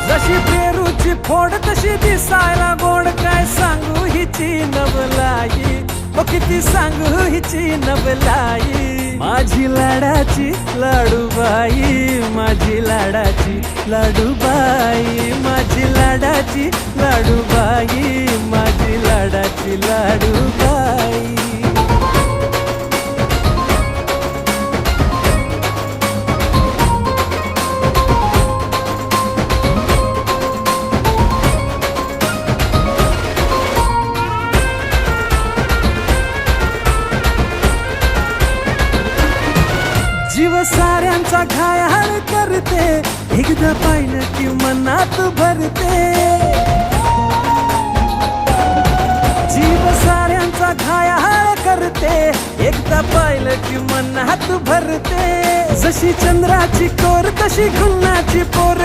जशी पेरूची फोड तशी दिसायला गोड, काय सांगू हिची नवलाई, ओ किती सांगू हिची नवलाई. माझी लाडाची लाडूबाई, माझी लाडाची लाडूबाई, माझी लाडाची लाडूबाई, माझी लाडाची लाडूबाई. जीव साऱ्यांचा घायाळ करते, एकदा पाहिलं की मनात भरते. जीव साऱ्यांचा घायाळ करते, एकदा पाहिलं की मनात भरते. जशी चंद्राची कोर तशी गुन्हाची पोर,